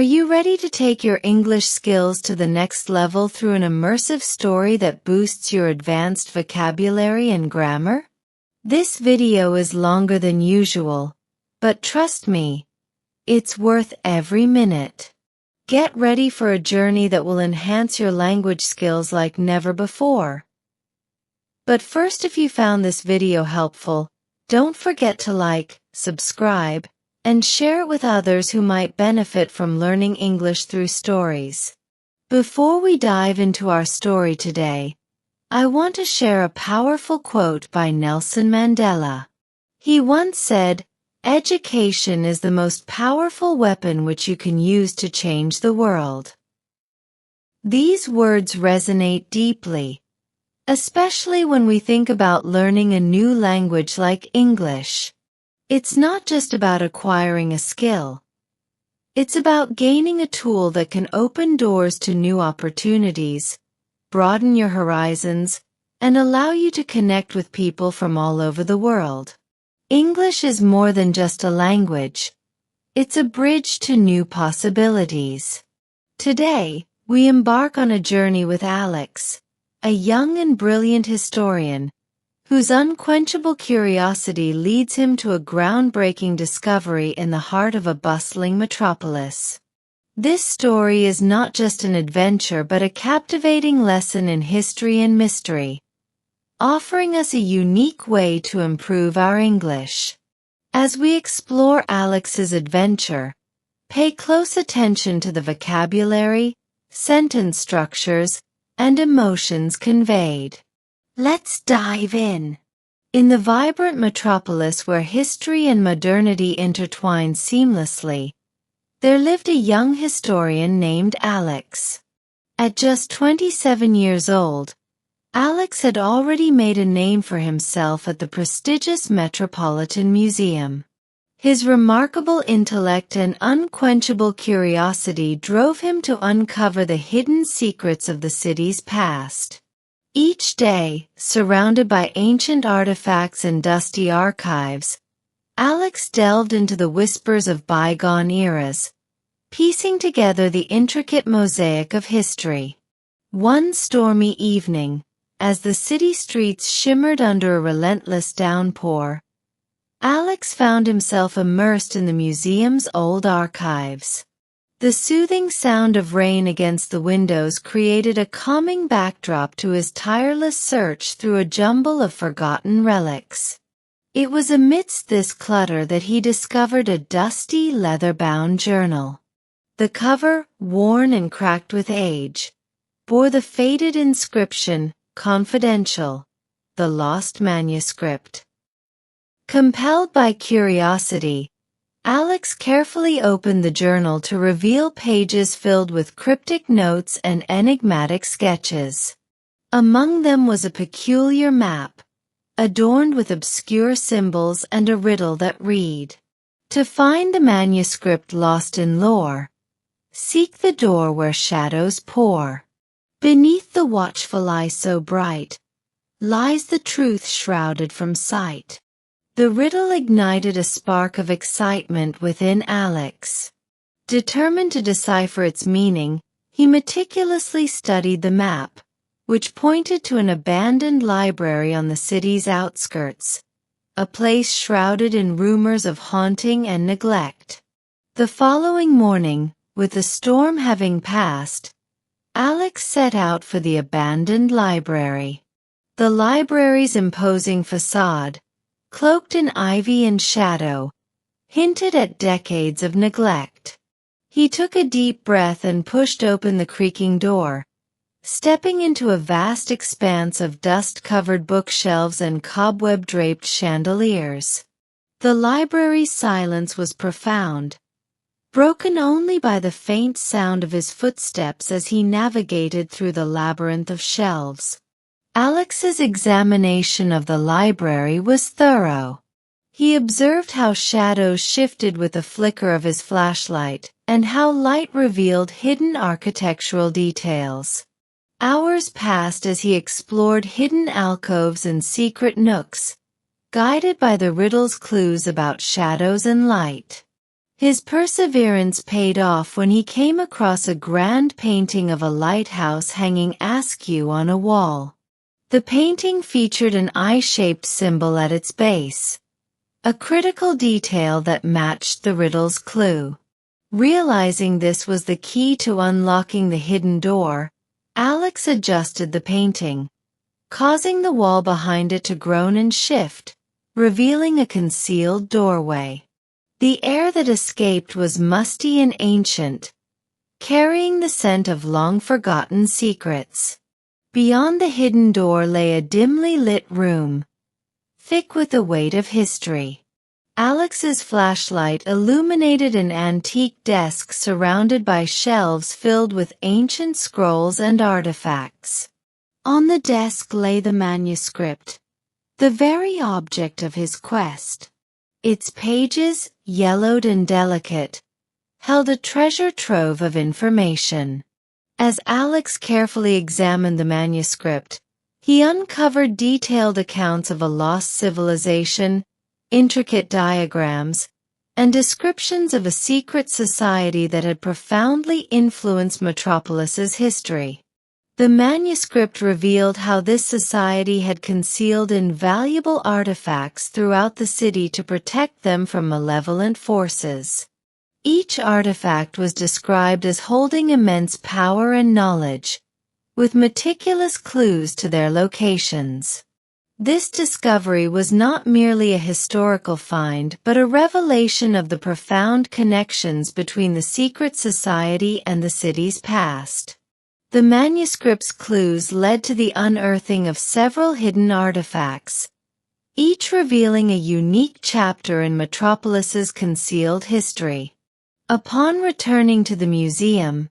Are you ready to take your English skills to the next level through an immersive story that boosts your advanced vocabulary and grammar? This video is longer than usual, but trust me, it's worth every minute. Get ready for a journey that will enhance your language skills like never before. But first, if you found this video helpful, don't forget to like, subscribe, and share it with others who might benefit from learning English through stories. Before we dive into our story today, I want to share a powerful quote by Nelson Mandela. He once said, "Education is the most powerful weapon which you can use to change the world." These words resonate deeply, especially when we think about learning a new language like English. It's not just about acquiring a skill. It's about gaining a tool that can open doors to new opportunities, broaden your horizons, and allow you to connect with people from all over the world. English is more than just a language. It's a bridge to new possibilities. Today, we embark on a journey with Alex, a young and brilliant historian, whose unquenchable curiosity leads him to a groundbreaking discovery in the heart of a bustling metropolis. This story is not just an adventure but a captivating lesson in history and mystery, offering us a unique way to improve our English. As we explore Alex's adventure, pay close attention to the vocabulary, sentence structures, and emotions conveyed. Let's dive in. In the vibrant metropolis where history and modernity intertwine seamlessly, there lived a young historian named Alex. At just 27 years old, Alex had already made a name for himself at the prestigious Metropolitan Museum. His remarkable intellect and unquenchable curiosity drove him to uncover the hidden secrets of the city's past. Each day, surrounded by ancient artifacts and dusty archives, Alex delved into the whispers of bygone eras, piecing together the intricate mosaic of history. One stormy evening, as the city streets shimmered under a relentless downpour, Alex found himself immersed in the museum's old archives. The soothing sound of rain against the windows created a calming backdrop to his tireless search through a jumble of forgotten relics. It was amidst this clutter that he discovered a dusty, leather-bound journal. The cover, worn and cracked with age, bore the faded inscription, "Confidential," the lost manuscript. Compelled by curiosity, Alex carefully opened the journal to reveal pages filled with cryptic notes and enigmatic sketches. Among them was a peculiar map, adorned with obscure symbols and a riddle that read, "To find the manuscript lost in lore, seek the door where shadows pour. Beneath the watchful eye so bright, lies the truth shrouded from sight." The riddle ignited a spark of excitement within Alex. Determined to decipher its meaning, he meticulously studied the map, which pointed to an abandoned library on the city's outskirts, a place shrouded in rumors of haunting and neglect. The following morning, with the storm having passed, Alex set out for the abandoned library. The library's imposing facade, cloaked in ivy and shadow, hinted at decades of neglect. He took a deep breath and pushed open the creaking door, stepping into a vast expanse of dust-covered bookshelves and cobweb-draped chandeliers. The library's silence was profound, broken only by the faint sound of his footsteps as he navigated through the labyrinth of shelves. Alex's examination of the library was thorough. He observed how shadows shifted with the flicker of his flashlight, and how light revealed hidden architectural details. Hours passed as he explored hidden alcoves and secret nooks, guided by the riddle's clues about shadows and light. His perseverance paid off when he came across a grand painting of a lighthouse hanging askew on a wall. The painting featured an eye-shaped symbol at its base, a critical detail that matched the riddle's clue. Realizing this was the key to unlocking the hidden door, Alex adjusted the painting, causing the wall behind it to groan and shift, revealing a concealed doorway. The air that escaped was musty and ancient, carrying the scent of long-forgotten secrets. Beyond the hidden door lay a dimly lit room, thick with the weight of history. Alex's flashlight illuminated an antique desk surrounded by shelves filled with ancient scrolls and artifacts. On the desk lay the manuscript, the very object of his quest. Its pages, yellowed and delicate, held a treasure trove of information. As Alex carefully examined the manuscript, he uncovered detailed accounts of a lost civilization, intricate diagrams, and descriptions of a secret society that had profoundly influenced Metropolis's history. The manuscript revealed how this society had concealed invaluable artifacts throughout the city to protect them from malevolent forces. Each artifact was described as holding immense power and knowledge, with meticulous clues to their locations. This discovery was not merely a historical find but a revelation of the profound connections between the secret society and the city's past. The manuscript's clues led to the unearthing of several hidden artifacts, each revealing a unique chapter in Metropolis's concealed history. Upon returning to the museum,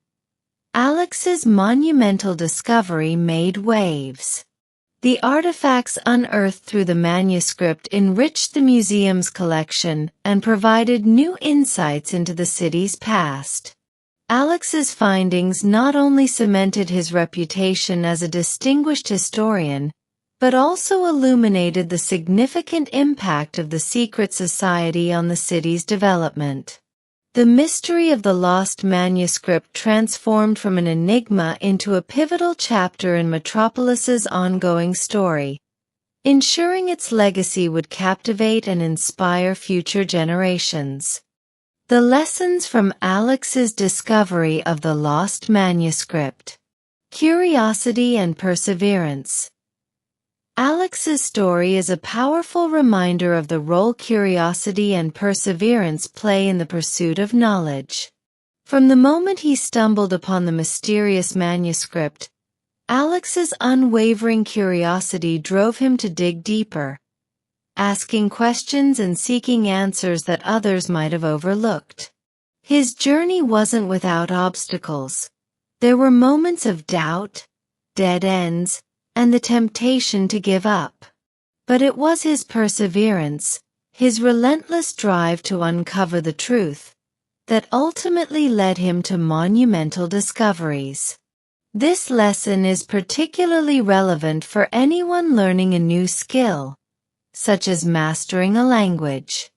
Alex's monumental discovery made waves. The artifacts unearthed through the manuscript enriched the museum's collection and provided new insights into the city's past. Alex's findings not only cemented his reputation as a distinguished historian, but also illuminated the significant impact of the secret society on the city's development. The mystery of the lost manuscript transformed from an enigma into a pivotal chapter in Metropolis's ongoing story, ensuring its legacy would captivate and inspire future generations. The lessons from Alex's discovery of the lost manuscript. Curiosity and perseverance. Alex's story is a powerful reminder of the role curiosity and perseverance play in the pursuit of knowledge. From the moment he stumbled upon the mysterious manuscript, Alex's unwavering curiosity drove him to dig deeper, asking questions and seeking answers that others might have overlooked. His journey wasn't without obstacles. There were moments of doubt, dead ends, and the temptation to give up. But it was his perseverance, his relentless drive to uncover the truth, that ultimately led him to monumental discoveries. This lesson is particularly relevant for anyone learning a new skill, such as mastering a language.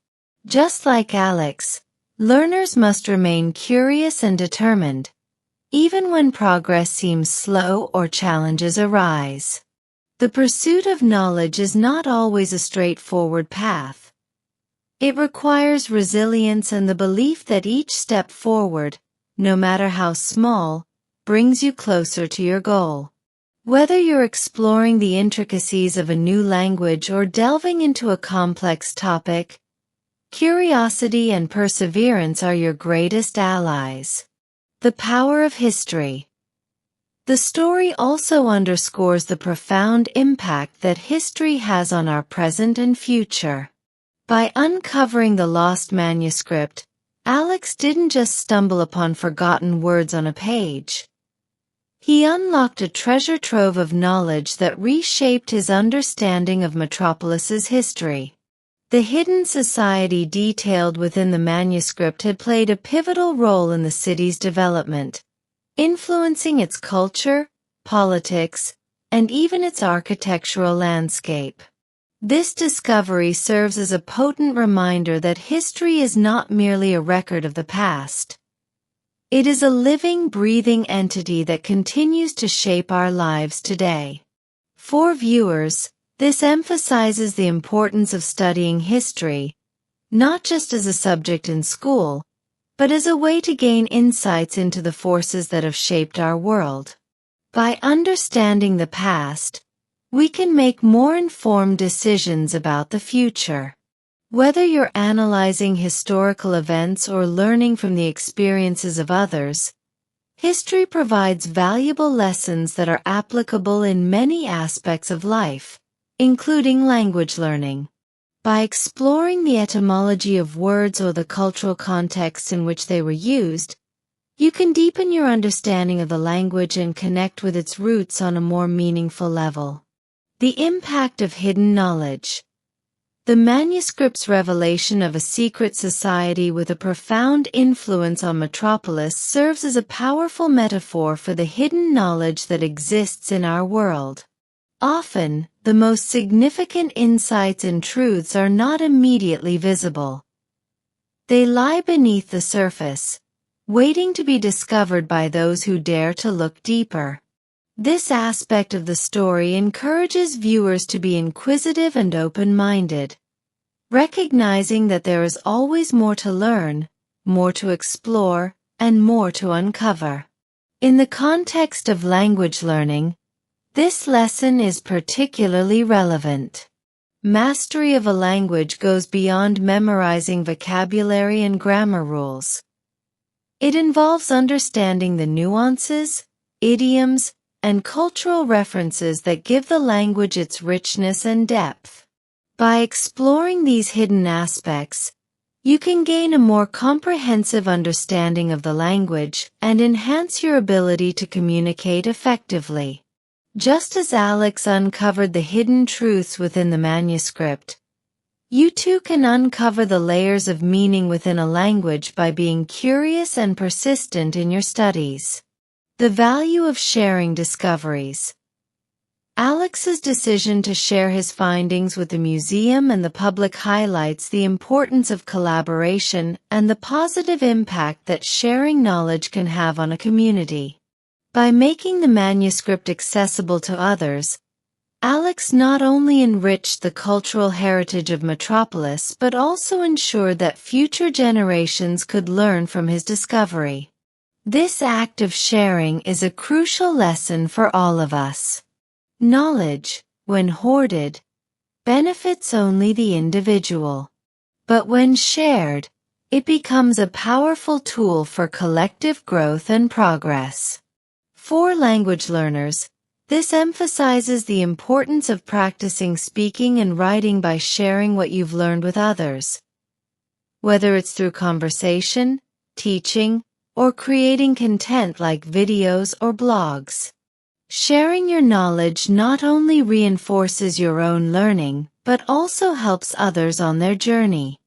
Just like Alex, learners must remain curious and determined, even when progress seems slow or challenges arise. The pursuit of knowledge is not always a straightforward path. It requires resilience and the belief that each step forward, no matter how small, brings you closer to your goal. Whether you're exploring the intricacies of a new language or delving into a complex topic, curiosity and perseverance are your greatest allies. The power of history. The story also underscores the profound impact that history has on our present and future. By uncovering the lost manuscript, Alex didn't just stumble upon forgotten words on a page. He unlocked a treasure trove of knowledge that reshaped his understanding of Metropolis's history. The hidden society detailed within the manuscript had played a pivotal role in the city's development, influencing its culture, politics, and even its architectural landscape. This discovery serves as a potent reminder that history is not merely a record of the past. It is a living, breathing entity that continues to shape our lives today. For viewers, this emphasizes the importance of studying history, not just as a subject in school, but as a way to gain insights into the forces that have shaped our world. By understanding the past, we can make more informed decisions about the future. Whether you're analyzing historical events or learning from the experiences of others, history provides valuable lessons that are applicable in many aspects of life, including language learning. By exploring the etymology of words or the cultural context in which they were used, you can deepen your understanding of the language and connect with its roots on a more meaningful level. The impact of hidden knowledge. The manuscript's revelation of a secret society with a profound influence on Metropolis serves as a powerful metaphor for the hidden knowledge that exists in our world. Often, the most significant insights and truths are not immediately visible. They lie beneath the surface, waiting to be discovered by those who dare to look deeper. This aspect of the story encourages viewers to be inquisitive and open-minded, recognizing that there is always more to learn, more to explore, and more to uncover. In the context of language learning, this lesson is particularly relevant. Mastery of a language goes beyond memorizing vocabulary and grammar rules. It involves understanding the nuances, idioms, and cultural references that give the language its richness and depth. By exploring these hidden aspects, you can gain a more comprehensive understanding of the language and enhance your ability to communicate effectively. Just as Alex uncovered the hidden truths within the manuscript, you too can uncover the layers of meaning within a language by being curious and persistent in your studies. The value of sharing discoveries. Alex's decision to share his findings with the museum and the public highlights the importance of collaboration and the positive impact that sharing knowledge can have on a community. By making the manuscript accessible to others, Alex not only enriched the cultural heritage of Metropolis but also ensured that future generations could learn from his discovery. This act of sharing is a crucial lesson for all of us. Knowledge, when hoarded, benefits only the individual. But when shared, it becomes a powerful tool for collective growth and progress. For language learners, this emphasizes the importance of practicing speaking and writing by sharing what you've learned with others. Whether it's through conversation, teaching, or creating content like videos or blogs. Sharing your knowledge not only reinforces your own learning, but also helps others on their journey.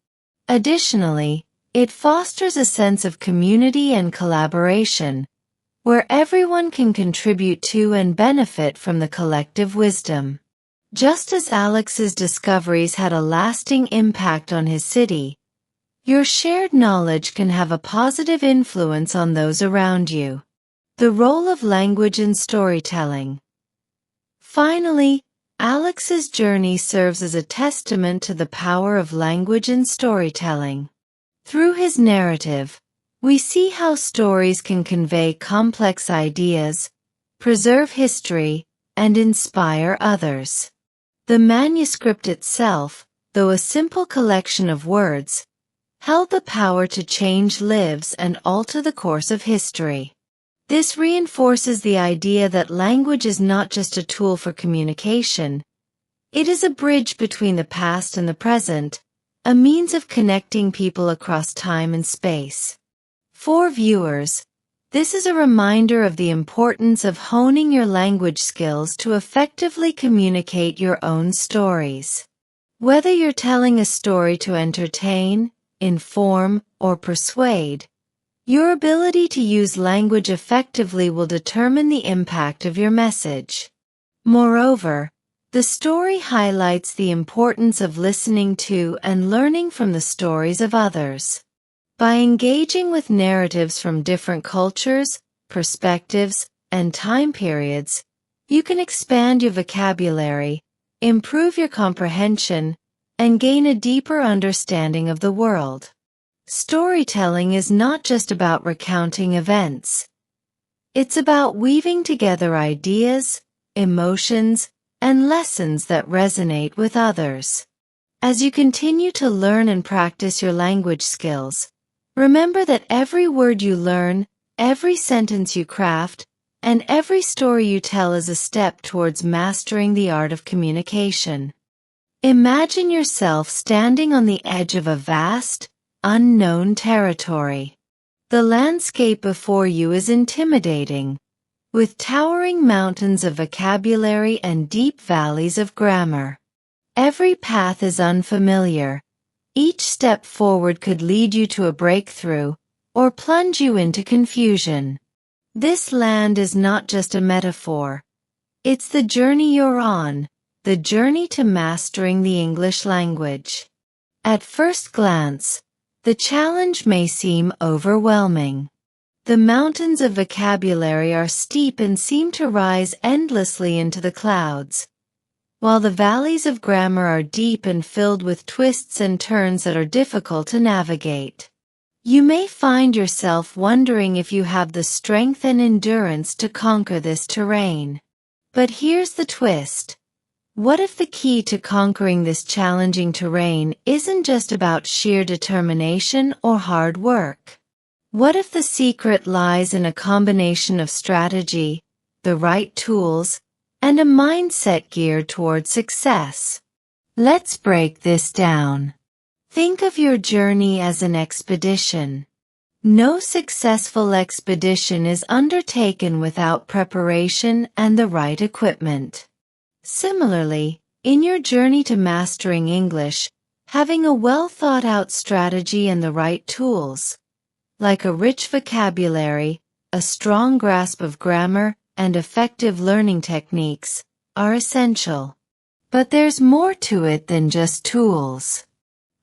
Additionally, it fosters a sense of community and collaboration, where everyone can contribute to and benefit from the collective wisdom. Just as Alex's discoveries had a lasting impact on his city, your shared knowledge can have a positive influence on those around you. The role of language in storytelling. Finally, Alex's journey serves as a testament to the power of language in storytelling. Through his narrative, we see how stories can convey complex ideas, preserve history, and inspire others. The manuscript itself, though a simple collection of words, held the power to change lives and alter the course of history. This reinforces the idea that language is not just a tool for communication. It is a bridge between the past and the present, a means of connecting people across time and space. For viewers, this is a reminder of the importance of honing your language skills to effectively communicate your own stories. Whether you're telling a story to entertain, inform, or persuade, your ability to use language effectively will determine the impact of your message. Moreover, The story highlights the importance of listening to and learning from the stories of others. By engaging with narratives from different cultures, perspectives, and time periods, you can expand your vocabulary, improve your comprehension, and gain a deeper understanding of the world. Storytelling is not just about recounting events. It's about weaving together ideas, emotions, and lessons that resonate with others. As you continue to learn and practice your language skills, remember that every word you learn, every sentence you craft, and every story you tell is a step towards mastering the art of communication. Imagine yourself standing on the edge of a vast, unknown territory. The landscape before you is intimidating, with towering mountains of vocabulary and deep valleys of grammar. Every path is unfamiliar. Each step forward could lead you to a breakthrough, or plunge you into confusion. This land is not just a metaphor. It's the journey you're on, the journey to mastering the English language. At first glance, the challenge may seem overwhelming. The mountains of vocabulary are steep and seem to rise endlessly into the clouds, while the valleys of grammar are deep and filled with twists and turns that are difficult to navigate. You may find yourself wondering if you have the strength and endurance to conquer this terrain. But here's the twist. What if the key to conquering this challenging terrain isn't just about sheer determination or hard work? What if the secret lies in a combination of strategy, the right tools, and a mindset geared toward success? Let's break this down. Think of your journey as an expedition. No successful expedition is undertaken without preparation and the right equipment. Similarly, in your journey to mastering English, having a well-thought-out strategy and the right tools, like a rich vocabulary, a strong grasp of grammar, and effective learning techniques, are essential. But there's more to it than just tools.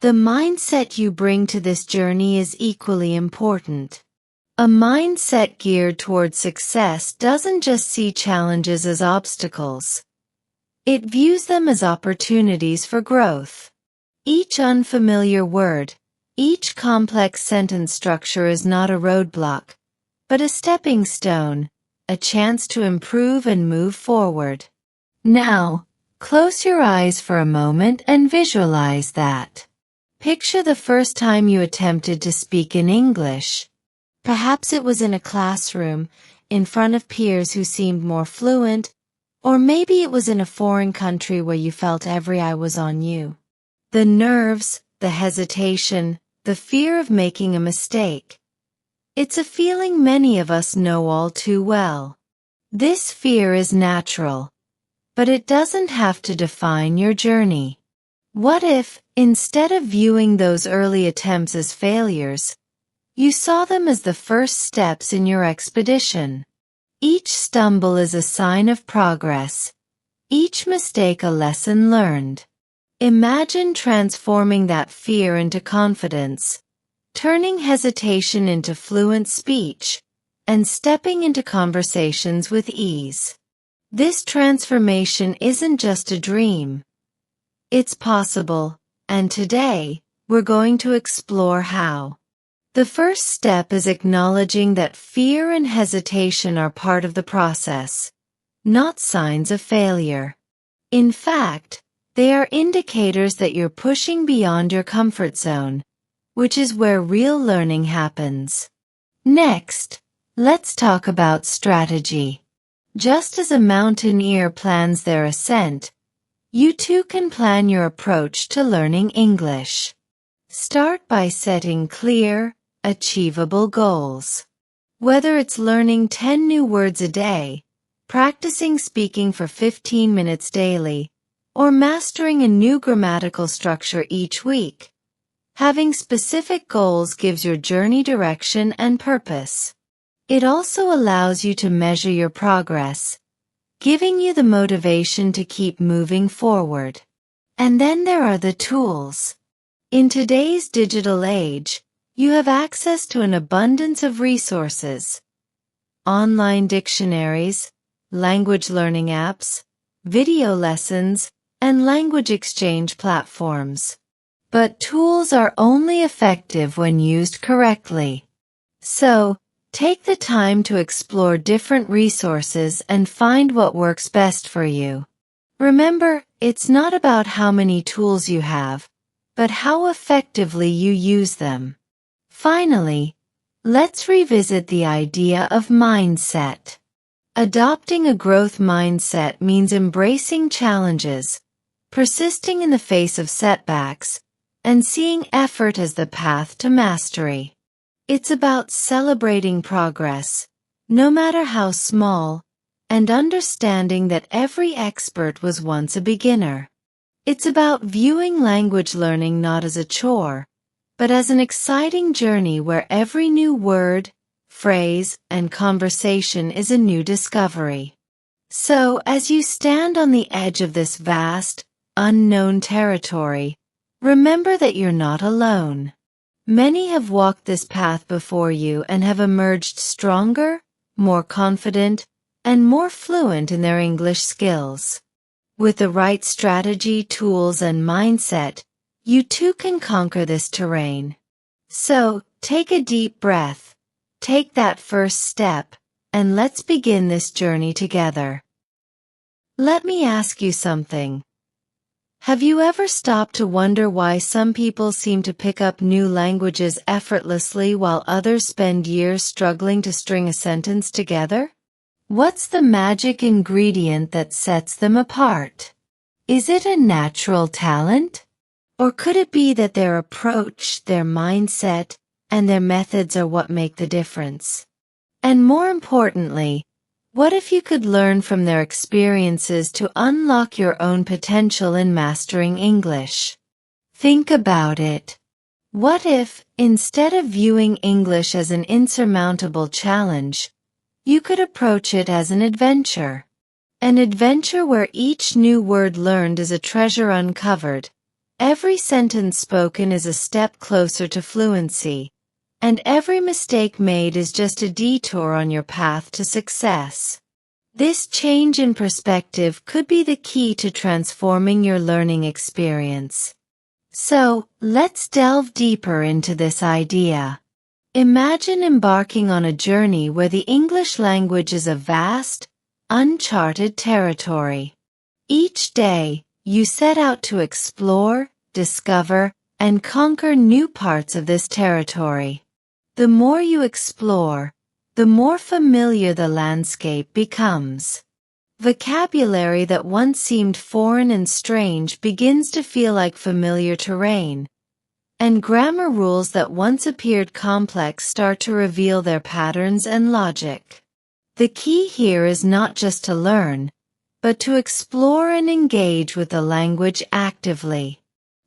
The mindset you bring to this journey is equally important. A mindset geared toward success doesn't just see challenges as obstacles. It views them as opportunities for growth. Each unfamiliar word, each complex sentence structure is not a roadblock, but a stepping stone, a chance to improve and move forward. Now, close your eyes for a moment and visualize that. Picture the first time you attempted to speak in English. Perhaps it was in a classroom, in front of peers who seemed more fluent, or maybe it was in a foreign country where you felt every eye was on you. The nerves, the hesitation, the fear of making a mistake. It's a feeling many of us know all too well. This fear is natural, but it doesn't have to define your journey. What if, instead of viewing those early attempts as failures, you saw them as the first steps in your expedition? Each stumble is a sign of progress, each mistake a lesson learned. Imagine transforming that fear into confidence, turning hesitation into fluent speech, and stepping into conversations with ease. This transformation isn't just a dream. It's possible, and today, we're going to explore how. The first step is acknowledging that fear and hesitation are part of the process, not signs of failure. In fact, they are indicators that you're pushing beyond your comfort zone, which is where real learning happens. Next, let's talk about strategy. Just as a mountaineer plans their ascent, you too can plan your approach to learning English. Start by setting clear, achievable goals. Whether it's learning 10 new words a day, practicing speaking for 15 minutes daily, or mastering a new grammatical structure each week, having specific goals gives your journey direction and purpose. It also allows you to measure your progress, giving you the motivation to keep moving forward. And then there are the tools. In today's digital age, you have access to an abundance of resources. Online dictionaries, language learning apps, video lessons, and language exchange platforms. But tools are only effective when used correctly. So, take the time to explore different resources and find what works best for you. Remember, it's not about how many tools you have, but how effectively you use them. Finally, let's revisit the idea of mindset. Adopting a growth mindset means embracing challenges, persisting in the face of setbacks, and seeing effort as the path to mastery. It's about celebrating progress, no matter how small, and understanding that every expert was once a beginner. It's about viewing language learning not as a chore, but as an exciting journey where every new word, phrase, and conversation is a new discovery. So, as you stand on the edge of this vast, unknown territory, remember that you're not alone. Many have walked this path before you and have emerged stronger, more confident, and more fluent in their English skills. With the right strategy, tools, and mindset, you too can conquer this terrain. So, take a deep breath, take that first step, and let's begin this journey together. Let me ask you something. Have you ever stopped to wonder why some people seem to pick up new languages effortlessly while others spend years struggling to string a sentence together? What's the magic ingredient that sets them apart? Is it a natural talent? Or could it be that their approach, their mindset, and their methods are what make the difference? And more importantly, what if you could learn from their experiences to unlock your own potential in mastering English? Think about it. What if, instead of viewing English as an insurmountable challenge, you could approach it as an adventure? An adventure where each new word learned is a treasure uncovered, every sentence spoken is a step closer to fluency, and every mistake made is just a detour on your path to success. This change in perspective could be the key to transforming your learning experience. So, let's delve deeper into this idea. Imagine embarking on a journey where the English language is a vast, uncharted territory. Each day, you set out to explore, discover, and conquer new parts of this territory. The more you explore, the more familiar the landscape becomes. Vocabulary that once seemed foreign and strange begins to feel like familiar terrain, and grammar rules that once appeared complex start to reveal their patterns and logic. The key here is not just to learn, but to explore and engage with the language actively.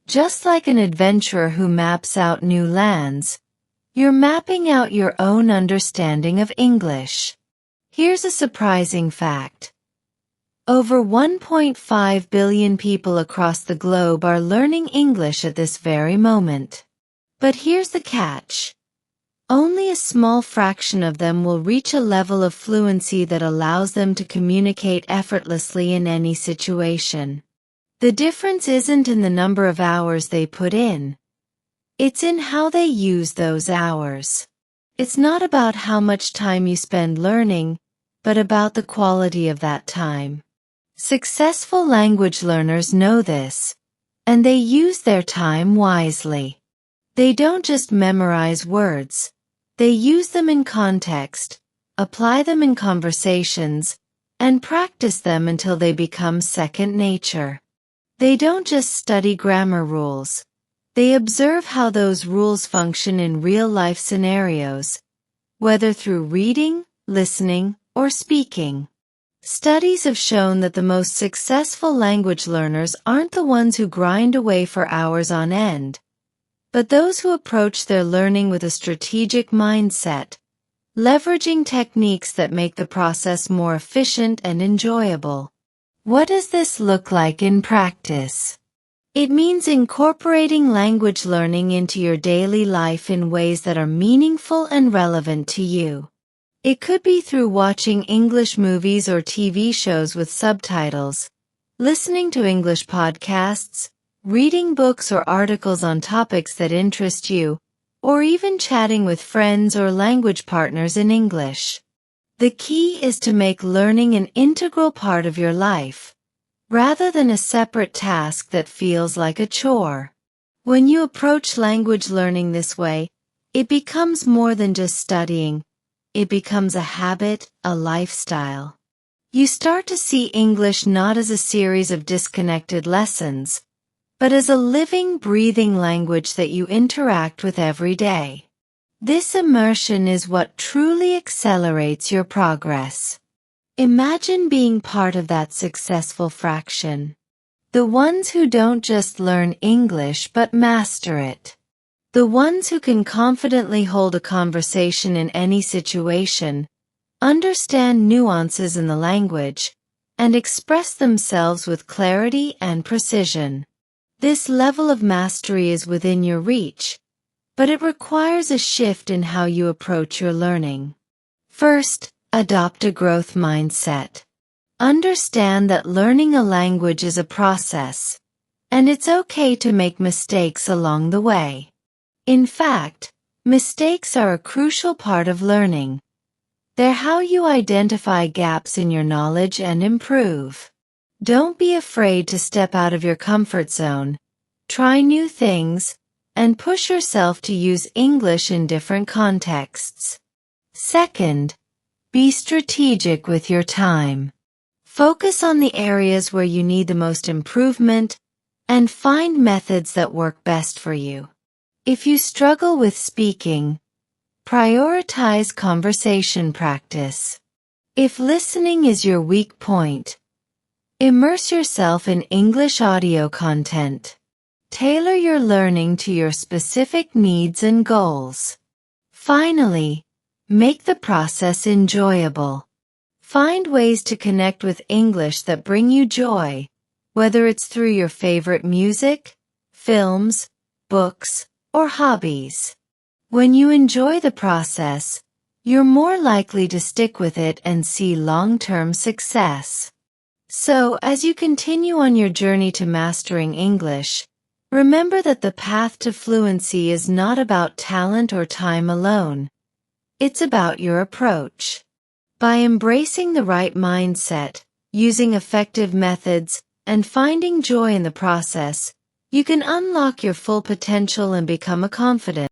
Just like an adventurer who maps out new lands, you're mapping out your own understanding of English. Here's a surprising fact. Over 1.5 billion people across the globe are learning English at this very moment. But here's the catch. Only a small fraction of them will reach a level of fluency that allows them to communicate effortlessly in any situation. The difference isn't in the number of hours they put in. It's in how they use those hours. It's not about how much time you spend learning, but about the quality of that time. Successful language learners know this, and they use their time wisely. They don't just memorize words, they use them in context, apply them in conversations, and practice them until they become second nature. They don't just study grammar rules, they observe how those rules function in real-life scenarios, whether through reading, listening, or speaking. Studies have shown that the most successful language learners aren't the ones who grind away for hours on end, but those who approach their learning with a strategic mindset, leveraging techniques that make the process more efficient and enjoyable. What does this look like in practice? It means incorporating language learning into your daily life in ways that are meaningful and relevant to you. It could be through watching English movies or TV shows with subtitles, listening to English podcasts, reading books or articles on topics that interest you, or even chatting with friends or language partners in English. The key is to make learning an integral part of your life, rather than a separate task that feels like a chore. When you approach language learning this way, it becomes more than just studying. It becomes a habit, a lifestyle. You start to see English not as a series of disconnected lessons, but as a living, breathing language that you interact with every day. This immersion is what truly accelerates your progress. Imagine being part of that successful fraction. The ones who don't just learn English but master it. The ones who can confidently hold a conversation in any situation, understand nuances in the language, and express themselves with clarity and precision. This level of mastery is within your reach, but it requires a shift in how you approach your learning. First, adopt a growth mindset. Understand that learning a language is a process, and it's okay to make mistakes along the way. In fact, mistakes are a crucial part of learning. They're how you identify gaps in your knowledge and improve. Don't be afraid to step out of your comfort zone, try new things, and push yourself to use English in different contexts. Second, be strategic with your time. Focus on the areas where you need the most improvement, and find methods that work best for you. If you struggle with speaking, prioritize conversation practice. If listening is your weak point, immerse yourself in English audio content. Tailor your learning to your specific needs and goals. Finally, make the process enjoyable. Find ways to connect with English that bring you joy, whether it's through your favorite music, films, books, or hobbies. When you enjoy the process, you're more likely to stick with it and see long-term success. So, as you continue on your journey to mastering English, remember that the path to fluency is not about talent or time alone. It's about your approach. By embracing the right mindset, using effective methods, and finding joy in the process, you can unlock your full potential and become a confident,